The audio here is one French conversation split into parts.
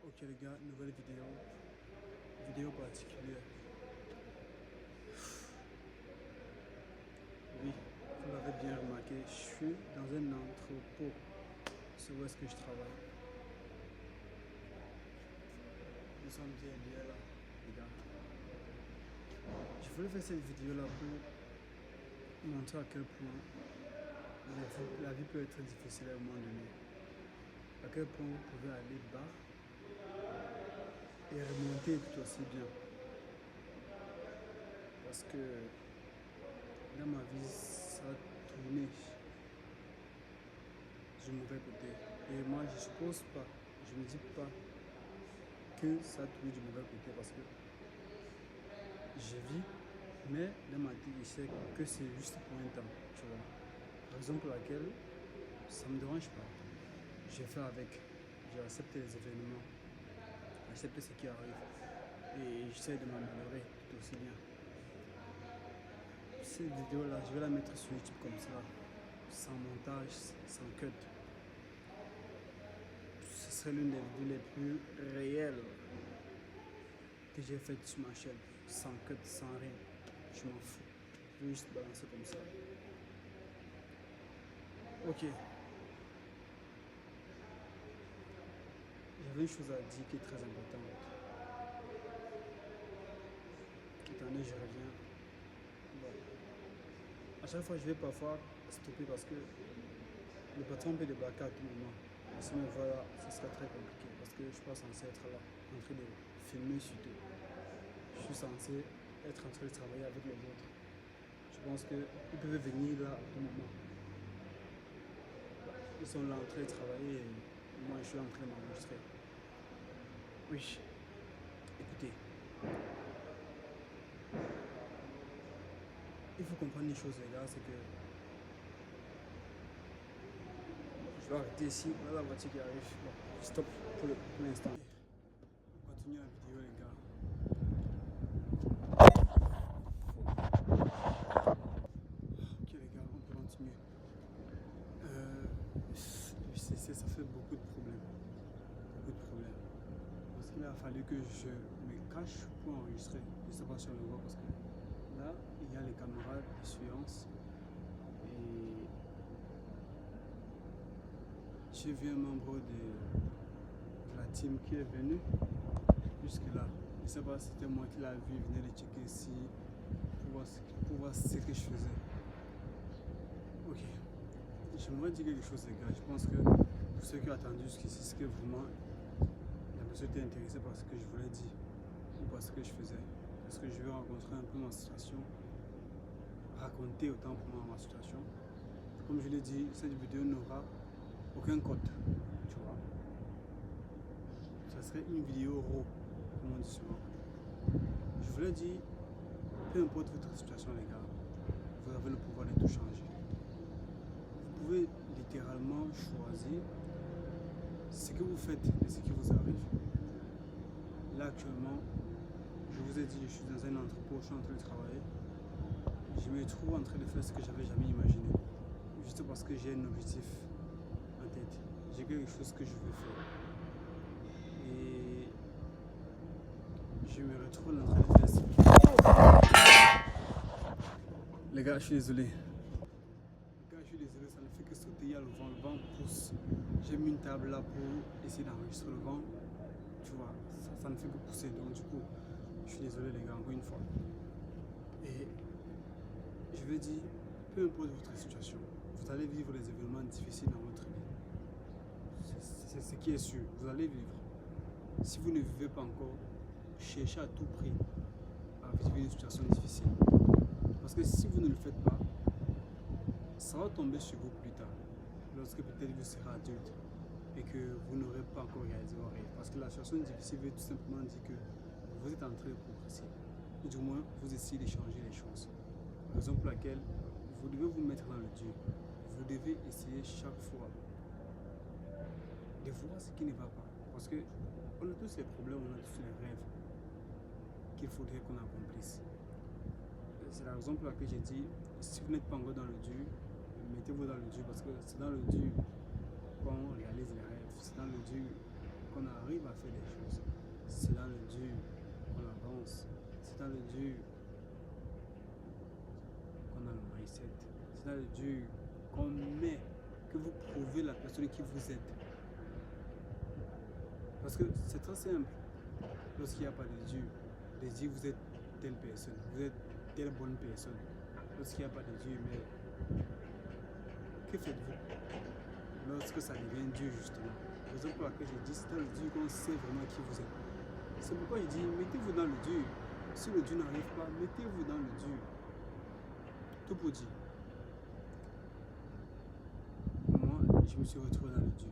Ok les gars, nouvelle vidéo particulière. Oui, vous l'avez bien remarqué, je suis dans un entrepôt. C'est où est-ce que je travaille. Nous sommes bien liés là, les gars. Je voulais faire cette vidéo là pour montrer à quel point la vie peut être difficile à un moment donné. À quel point vous pouvez aller bas et remonter tout aussi bien. Parce que dans ma vie, ça a tourné du mauvais côté. Et moi, je suppose pas, je me dis pas que ça a tourné du mauvais côté parce que je vis, mais dans ma tête, je sais que c'est juste pour un temps, tu vois. Raison pour laquelle ça me dérange pas. Je fais avec, j'accepte les événements, j'accepte ce qui arrive et j'essaie de m'améliorer tout aussi bien. Cette vidéo là, je vais la mettre sur YouTube comme ça, sans montage, sans cut. Ce serait l'une des vidéos les plus réelles que j'ai faites sur ma chaîne, sans cut, sans rien. Je m'en fous. Je vais juste balancer comme ça. Ok. J'avais une chose à dire qui est très importante. Attendez, je reviens. Bon. À chaque fois, je vais parfois stopper parce que le patron peut débarquer à tout moment. Et si on voit là, ce sera très compliqué parce que je ne suis pas censé être là, en train de filmer surtout. Je suis censé être en train de travailler avec les autres. Je pense qu'ils peuvent venir là à tout moment. Ils sont là en train de travailler et moi je suis en train d'enregistrer. Oui, écoutez, il faut comprendre une chose les gars, c'est que je vais arrêter ici, voilà la voiture qui arrive. Bon, stop pour l'instant. On continue la vidéo les gars. Ok les gars, on peut continuer. Ça fait beaucoup de problèmes. Beaucoup de problèmes. Parce qu'il a fallu que je me cache pour enregistrer. Je ne sais pas si on le voit parce que là, il y a les caméras de surveillance. Et j'ai vu un membre de la team qui est venu jusque là. Je ne sais pas si c'était moi qui l'a vu, il venait de checker ici pour voir ce que je faisais. Ok. J'aimerais dire quelque chose les gars. Je pense que pour ceux qui ont attendu jusqu'ici, c'est que vraiment la personne était intéressée par ce que je voulais dire ou par ce que je faisais. Parce que je vais rencontrer un peu ma situation, raconter autant pour moi ma situation. Comme je l'ai dit, cette vidéo n'aura aucun code, tu vois. Ça serait une vidéo raw, comme on dit souvent. Je voulais dire, peu importe votre situation les gars, vous avez le pouvoir de tout changer. Vous pouvez littéralement choisir ce que vous faites et ce qui vous arrive. Là actuellement, je vous ai dit, je suis dans un entrepôt, je suis en train de travailler. Je me trouve en train de faire ce que j'avais jamais imaginé. Juste parce que j'ai un objectif en tête. J'ai quelque chose que je veux faire. Et je me retrouve en train de faire ça. Les gars, je suis désolé. Je suis désolé, ça ne fait que sauter, il y a le vent pousse. J'ai mis une table là pour essayer d'enregistrer le vent. Tu vois, ça ne fait que pousser. Donc du coup, je suis désolé les gars, encore une fois. Et je veux dire, peu importe votre situation, vous allez vivre des événements difficiles dans votre vie. C'est ce qui est sûr, vous allez vivre. Si vous ne vivez pas encore, cherchez à tout prix à vivre une situation difficile. Parce que si vous ne le faites pas, ça va tomber sur vous plus tard, lorsque peut-être vous serez adulte et que vous n'aurez pas encore réalisé vos rêves. Parce que la situation difficile veut tout simplement dire que vous êtes en train de progresser. Ou du moins, vous essayez de changer les choses. Raison pour laquelle vous devez vous mettre dans le dur. Vous devez essayer chaque fois de voir ce qui ne va pas. Parce que on a tous les problèmes, on a tous les rêves qu'il faudrait qu'on accomplisse. C'est la raison pour laquelle j'ai dit, si vous n'êtes pas encore dans le dur, mettez-vous dans le dur parce que c'est dans le dur qu'on réalise les rêves. C'est dans le dur qu'on arrive à faire des choses. C'est dans le dur qu'on avance. C'est dans le dur qu'on a le mindset. C'est dans le dur qu'on met, que vous prouvez la personne qui vous êtes. Parce que c'est très simple. Lorsqu'il n'y a pas de dur, vous êtes telle personne, vous êtes telle bonne personne. Lorsqu'il n'y a pas de dur, mais que faites-vous lorsque ça devient dur, justement? La raison pour laquelle je dis c'est dans le dur qu'on sait vraiment qui vous êtes. C'est pourquoi je dis mettez-vous dans le dur. Si le dur n'arrive pas, mettez-vous dans le dur. Tout pour dire. Moi, je me suis retrouvé dans le dur.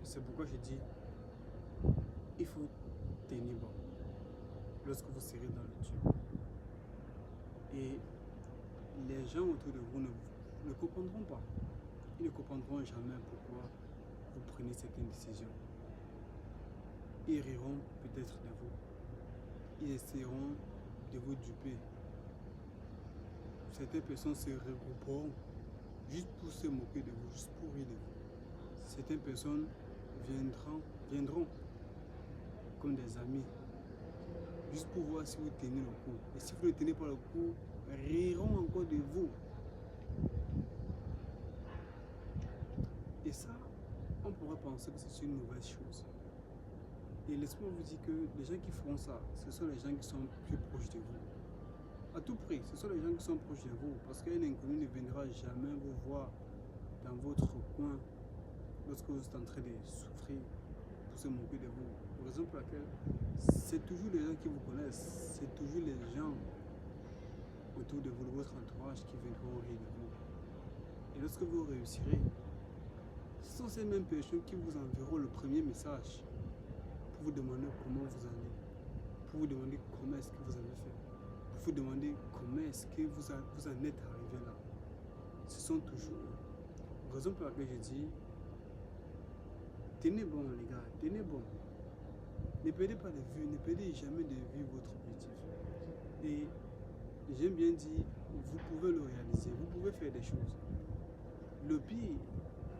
C'est pourquoi je dis il faut tenir bon lorsque vous serez dans le dur. Et les gens autour de vous ne comprendront pas. Ils ne comprendront jamais pourquoi vous prenez certaines décisions. Ils riront peut-être de vous. Ils essaieront de vous duper. Certaines personnes se regrouperont juste pour se moquer de vous, juste pour rire de vous. Certaines personnes viendront comme des amis, juste pour voir si vous tenez le coup. Et si vous ne tenez pas le coup, riront encore de vous. Et ça, on pourrait penser que c'est une mauvaise chose. Et laissez-moi vous dire que les gens qui feront ça, ce sont les gens qui sont plus proches de vous. À tout prix, ce sont les gens qui sont proches de vous. Parce qu'un inconnu ne viendra jamais vous voir dans votre coin lorsque vous êtes en train de souffrir pour se moquer de vous. La raison pour laquelle c'est toujours les gens qui vous connaissent, c'est toujours les gens autour de vous, de votre entourage, qui viendront rire de vous. Et lorsque vous réussirez, ce sont ces mêmes personnes qui vous enverront le premier message pour vous demander comment vous allez, pour vous demander comment est-ce que vous avez fait, pour vous demander comment est-ce que vous en êtes arrivé là. Ce sont toujours eux. Raison pour laquelle je dis, tenez bon les gars, tenez bon. Ne perdez pas de vue, ne perdez jamais de vue votre objectif. Et j'aime bien dire, vous pouvez le réaliser, vous pouvez faire des choses. Le pire,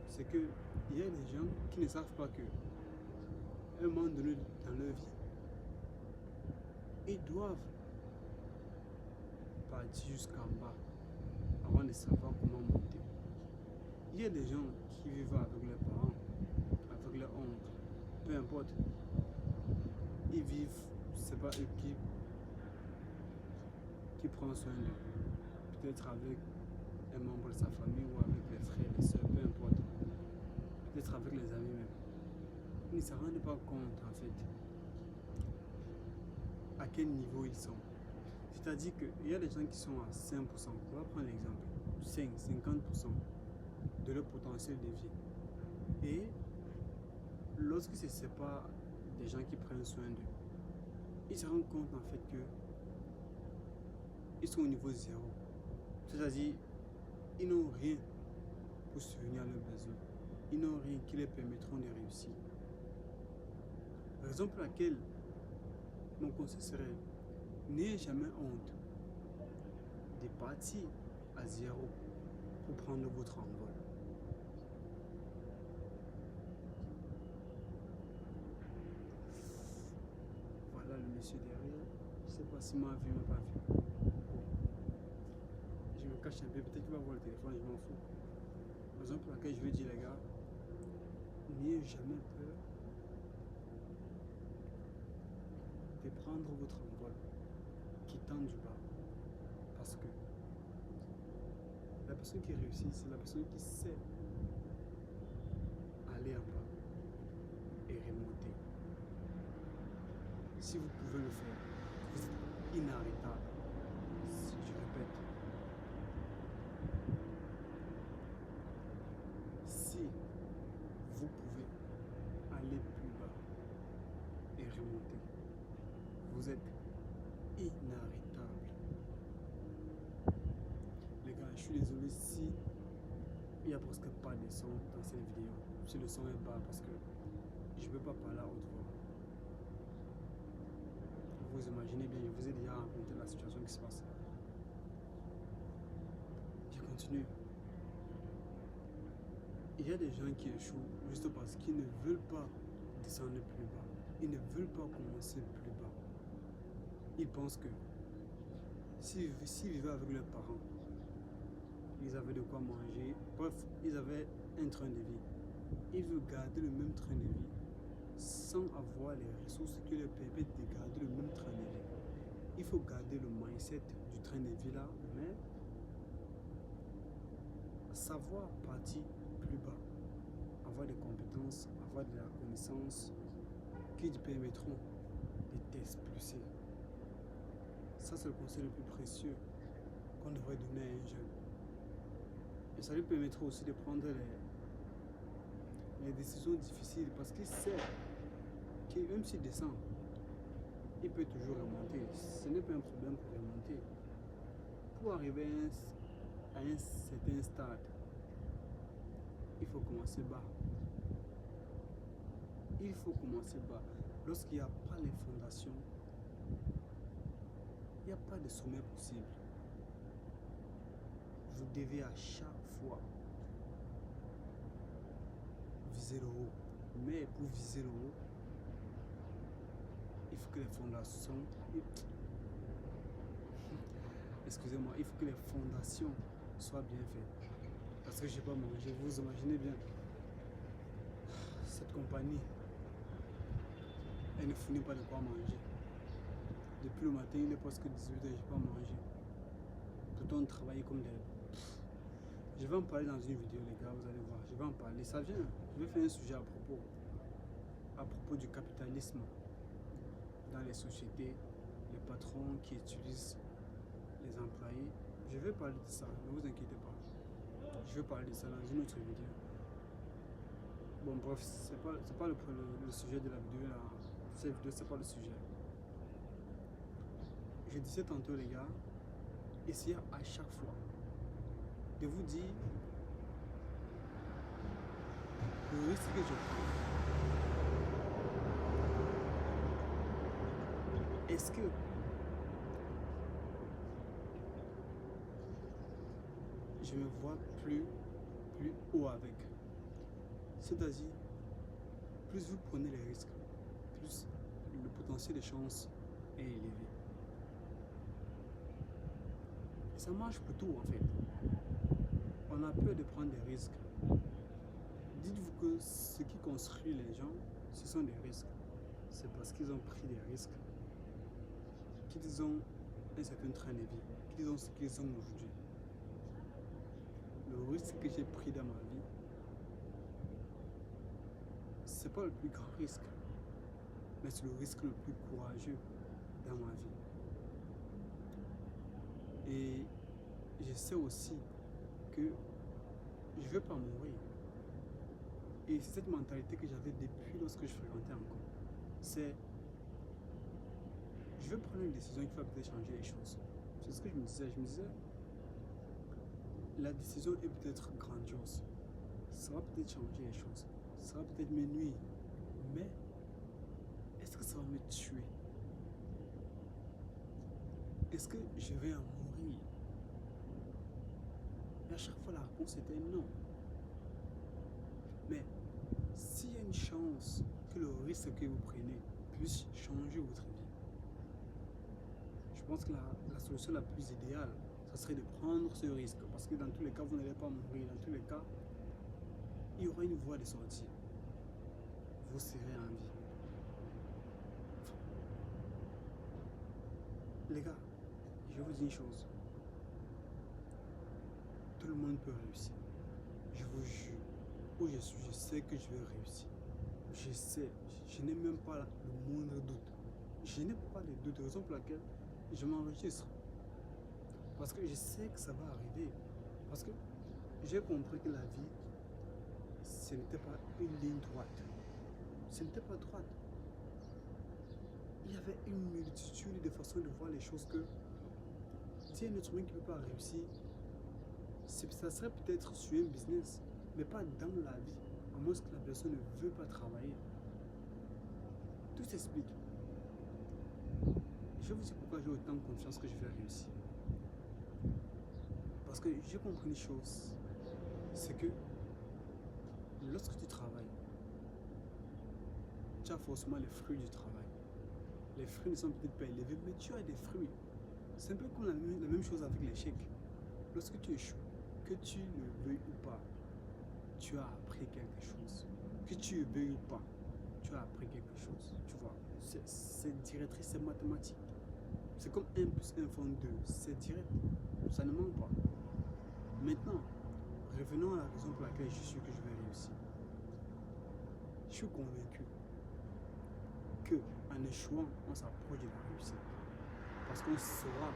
c'est que il y a des gens qui ne savent pas que à un moment donné dans leur vie, ils doivent partir jusqu'en bas avant de savoir comment monter. Il y a des gens qui vivent avec leurs parents, avec leurs oncles, peu importe. Ils vivent, c'est pas eux qui prend soin d'eux. Peut-être avec un membre de sa famille ou avec les frères, les soeurs, peu importe. Peut-être avec les amis même. Ils ne se rendent pas compte en fait à quel niveau ils sont. C'est-à-dire qu'il y a des gens qui sont à 5%, on va prendre l'exemple, 50% de leur potentiel de vie. Et lorsque ce n'est pas des gens qui prennent soin d'eux, ils se rendent compte en fait que ils sont au niveau zéro. C'est-à-dire, ils n'ont rien pour subvenir à leurs besoins. Ils n'ont rien qui les permettront de réussir. La raison pour laquelle mon conseil serait, n'ayez jamais honte de partir à zéro pour prendre votre envol. Voilà le monsieur derrière. Je ne sais pas s'il m'a vu ou m'a pas vu. Je me cache un peu, peut-être qu'il va voir le téléphone, je m'en fous. La raison pour laquelle je veux dire les gars, n'ayez jamais peur de prendre votre envol qui tend du bas. Parce que la personne qui réussit, c'est la personne qui sait aller en bas et remonter. Si vous pouvez le faire, vous êtes inarrêtable. Si je répète, si vous pouvez aller plus bas et remonter, vous êtes inarrêtable. Les gars, je suis désolé si il n'y a presque pas de son dans cette vidéo. Si le son est bas parce que je ne peux pas parler à haute voix. Vous imaginez bien, je vous ai déjà raconté la situation qui se passe. Je continue. Il y a des gens qui échouent juste parce qu'ils ne veulent pas descendre plus bas. Ils ne veulent pas commencer plus bas. Ils pensent que s'ils vivaient avec leurs parents, ils avaient de quoi manger, bref, ils avaient un train de vie. Ils veulent garder le même train de vie sans avoir les ressources qui leur permettent de garder le même train de vie. Il faut garder le mindset du train de vie là, mais savoir partir plus bas, avoir des compétences, avoir de la connaissance qui te permettront de t'expulser. Ça, c'est le conseil le plus précieux qu'on devrait donner à un jeune. Et ça lui permettra aussi de prendre les décisions difficiles parce qu'il sait que même s'il descend, il peut toujours remonter. Ce n'est pas un problème pour remonter. Pour arriver à un certain stade, il faut commencer bas. Il faut commencer bas. Lorsqu'il n'y a pas les fondations, il n'y a pas de sommet possible. Vous devez à chaque fois viser le haut. Mais pour viser le haut, il faut que les fondations... Excusez-moi, il faut que les fondations soient bien faites. Parce que je n'ai pas mangé. Vous imaginez bien. Cette compagnie, elle ne fournit pas de quoi manger. Depuis le matin, il est presque 18h, je n'ai pas mangé. Pourtant, on travaille comme des... Je vais en parler dans une vidéo, les gars, vous allez voir. Je vais en parler. Ça vient. Je vais faire un sujet à propos du capitalisme dans les sociétés, les patrons qui utilisent les employés. Je vais parler de ça, ne vous inquiétez pas. Je vais parler de ça dans une autre vidéo. Bon, bref, c'est pas le sujet de la vidéo là. Cette vidéo, c'est pas le sujet. Je disais tantôt, les gars, essayez à chaque fois de vous dire le risque que je prends. Est-ce que je me vois plus haut avec? C'est-à-dire, plus vous prenez les risques, plus le potentiel de chance est élevé. Et ça marche pour tout en fait. On a peur de prendre des risques. Dites-vous que ce qui construit les gens, ce sont des risques. C'est parce qu'ils ont pris des risques, qu'ils ont un certain train de vie, qu'ils ont ce qu'ils ont aujourd'hui. Le risque que j'ai pris dans ma vie, c'est pas le plus grand risque, mais c'est le risque le plus courageux dans ma vie. Et je sais aussi que je ne vais pas mourir. Et c'est cette mentalité que j'avais depuis lorsque je fréquentais encore. C'est, je vais prendre une décision qui va peut-être changer les choses. C'est ce que je me disais. Je me disais, la décision est peut-être grandiose. Ça va peut-être changer les choses. Ça va peut-être me nuire. Mais, est-ce que ça va me tuer? Est-ce que je vais en mourir? Et à chaque fois, la réponse était non. Mais, s'il y a une chance que le risque que vous prenez puisse changer votre vie, je pense que la solution la plus idéale, ça serait de prendre ce risque. Parce que dans tous les cas, vous n'allez pas mourir. Dans tous les cas, il y aura une voie de sortie. Vous serez en vie. Les gars, je vais vous dire une chose. Tout le monde peut réussir. Je vous jure. Où je suis, je sais que je vais réussir. Je sais. Je n'ai même pas le moindre doute. Je n'ai pas de doute. Raison pour laquelle je m'enregistre. Parce que je sais que ça va arriver. Parce que j'ai compris que la vie, ce n'était pas une ligne droite. Ce n'était pas droite. Il y avait une multitude de façons de voir les choses que si un être humain qui ne peut pas réussir, ça serait peut-être sur un business, mais pas dans la vie, à moins que la personne ne veut pas travailler. Tout s'explique. Je vais vous dire pourquoi j'ai autant de confiance que je vais réussir. Parce que j'ai compris une chose, c'est que lorsque tu travailles, tu as forcément les fruits du travail. Les fruits ne sont peut-être pas élevés, mais tu as des fruits. C'est un peu comme la même chose avec l'échec. Lorsque tu échoues, que tu le veuilles ou pas, tu as appris quelque chose. Que tu le veuilles ou pas, tu as appris quelque chose. Tu vois, c'est directrice, c'est mathématique. C'est comme 1 plus 1 font 2. C'est direct. Ça ne manque pas. Maintenant, revenons à la raison pour laquelle je suis que je vais réussir. Je suis convaincu que en échouant, on s'approche de la réussite. Parce qu'on saura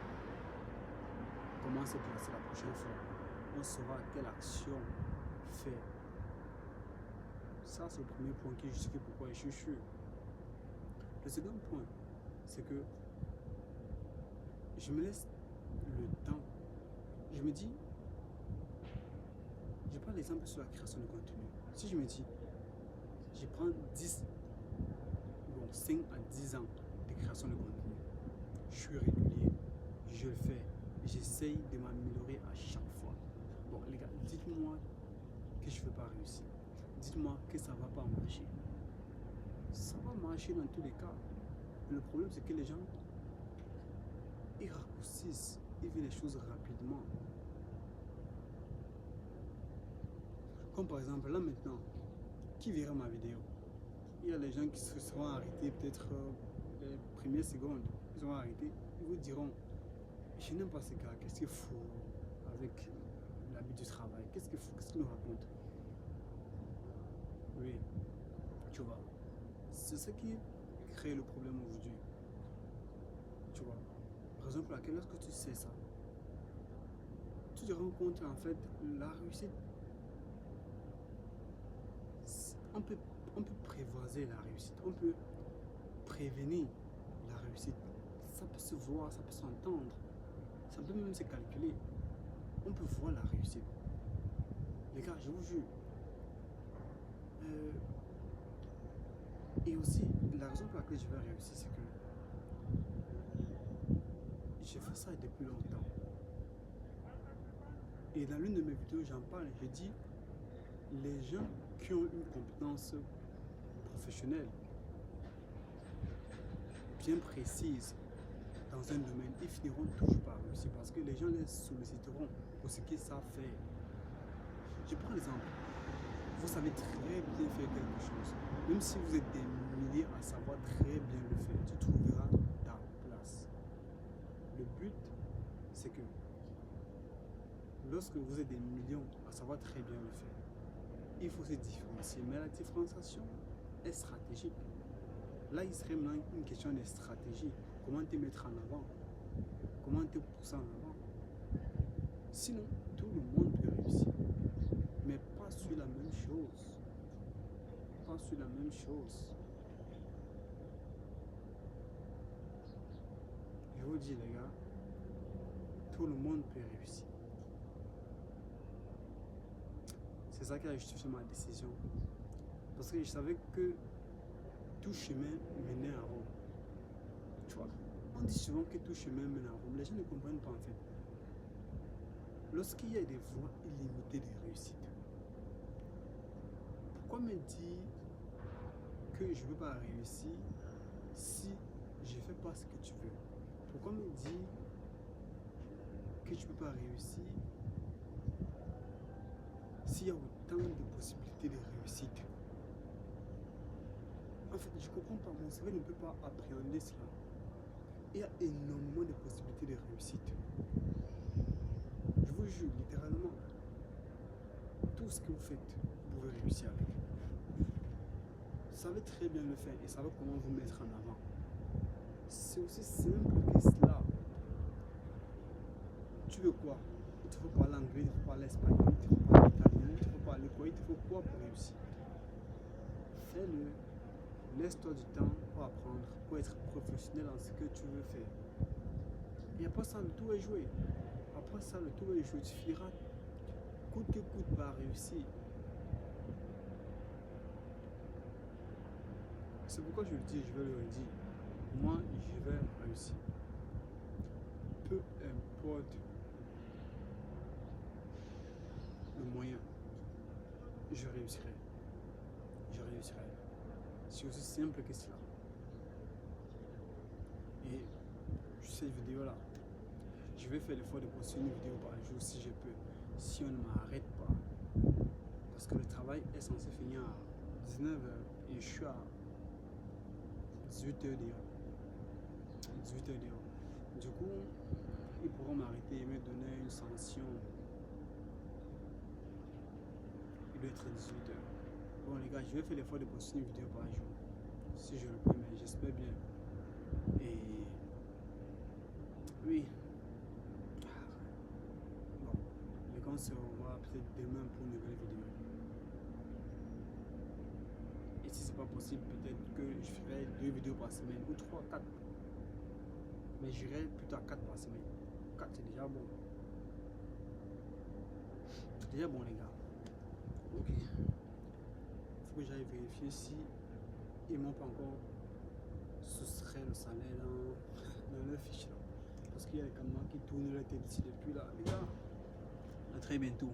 comment se placer la prochaine fois. On saura quelle action faire. Ça, c'est le premier point qui justifie pourquoi je suis sûr. Le second point, c'est que je me laisse le temps. Je me dis, je prends l'exemple sur la création de contenu. Si je me dis, je prends 5 à 10 ans de création de contenu, je suis régulier, je le fais, j'essaye de m'améliorer à chaque fois. Bon, les gars, dites-moi que je ne vais pas réussir. Dites-moi que ça ne va pas marcher. Ça va marcher dans tous les cas. Le problème, c'est que les gens, ils raccourcissent, ils veulent les choses rapidement. Comme par exemple, là maintenant, qui verra ma vidéo? Il y a les gens qui se seront arrêtés peut-être les premières secondes. Ils seront arrêtés, ils vous diront, je n'aime pas ce gars, qu'est-ce qu'il faut avec l'habit du travail? Qu'est-ce qu'il faut? Qu'est-ce qu'il nous raconte? Oui, tu vois. C'est ce qui crée le problème aujourd'hui. Tu vois. Raison pour laquelle lorsque tu sais ça, tu te rends compte en fait la réussite. On peut prévoiser la réussite, on peut prévenir la réussite. Ça peut se voir, ça peut s'entendre, ça peut même se calculer. On peut voir la réussite. Les gars, je vous jure. Et aussi, la raison pour laquelle je vais réussir, c'est que j'ai fait ça depuis longtemps. Et dans l'une de mes vidéos, j'en parle, je dis, les gens qui ont une compétence professionnelle bien précise dans un domaine, ils finiront toujours par réussir parce que les gens les solliciteront pour ce qu'ils savent faire. Je prends l'exemple. Vous savez très bien faire quelque chose. Même si vous êtes des milliers à savoir très bien le faire, tu trouveras ta place. Le but, c'est que lorsque vous êtes des millions à savoir très bien le faire, il faut se différencier. Mais la différenciation est stratégique. Là, il serait maintenant une question de stratégie. Comment te mettre en avant? Comment te pousser en avant? Sinon, tout le monde peut réussir. Mais pas sur la même chose. Pas sur la même chose. Je vous dis, les gars, tout le monde peut réussir. C'est ça qui a justifié ma décision. Parce que je savais que tout chemin menait à Rome. Tu vois, on dit souvent que tout chemin mène à Rome. Les gens ne comprennent pas en fait. Lorsqu'il y a des voies illimitées de réussite, pourquoi me dire que je ne veux pas réussir si je ne fais pas ce que tu veux? Pourquoi me dire que tu ne peux pas réussir s'il y a autant de possibilités de réussite? En fait, je ne comprends pas, mon cerveau ne peut pas appréhender cela. Il y a énormément de possibilités de réussite. Je vous jure, littéralement, tout ce que vous faites, vous pouvez réussir avec. Vous savez très bien le faire et savez comment vous mettre en avant. C'est aussi simple que cela. Tu veux quoi? Il te faut parler anglais, il te faut parler espagnol, il te faut parler italien, il te faut parler quoi? Il te faut quoi pour réussir? Fais-le. Laisse-toi du temps pour apprendre, pour être professionnel dans ce que tu veux faire. Et après ça, le tout est joué. Après ça, le tout est joué. Tu finiras coûte que coûte par réussir. C'est pourquoi je le dis, je vais le redire. Moi, je vais réussir. Peu importe le moyen, je réussirai. réussirai. C'est aussi simple que cela. Et cette vidéo là, je vais faire l'effort de poster une vidéo par jour si je peux, si on ne m'arrête pas. Parce que le travail est censé finir à 19h et je suis à 18h dehors. 18h dehors. Du coup, ils pourront m'arrêter et me donner une sanction. Il doit être 18h. Bon les gars, je vais faire l'effort de poster une vidéo par jour. Si je le peux, mais j'espère bien. Et oui. Bon, les gars, on se revoit peut-être demain pour une nouvelle vidéo. Et si c'est pas possible, peut-être que je ferai 2 vidéos par semaine ou 3, 4. Mais j'irai plutôt à 4 par semaine. 4 c'est déjà bon. C'est déjà bon les gars. Ok. Il faut que j'aille vérifier si ils m'ont pas encore soustrait le salaire dans leur fiche là. Parce qu'il y a des caméras qui tournent la tête ici depuis là. Les gars, à très bientôt.